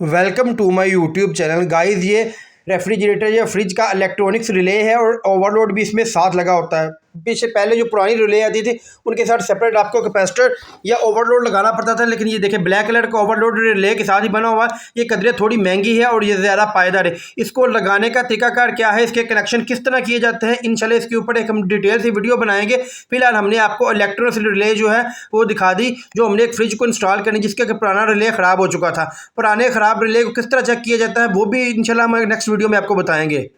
Welcome to my YouTube channel guys. ये refrigerator या fridge का इलेक्ट्रॉनिक्स रिले है और ओवरलोड भी इसमें साथ लगा होता है। पीछे पहले जो पुरानी रिले आती थी उनके साथ सेपरेट आपको कैपेसिटर या ओवरलोड लगाना पड़ता था, लेकिन ये देखिए ब्लैक कलर का ओवरलोड रिले के साथ ही बना हुआ है। ये कदरें थोड़ी महंगी है और ये ज़्यादा पायदार है। इसको लगाने का तरीकाकार क्या है, इसके कनेक्शन किस तरह किए जाते हैं, इंशाल्लाह इसके ऊपर एक हम डिटेल से वीडियो बनाएंगे। फिलहाल हमने आपको इलेक्ट्रॉनिक्स रिले जो है वो दिखा दी, जो हमने एक फ्रिज को इंस्टॉल करनी जिसका पुराना रिले ख़राब हो चुका था। पुराने ख़राब रिले को किस तरह चेक किया जाता है वो भी इंशाल्लाह हम नेक्स्ट वीडियो में आपको बताएंगे।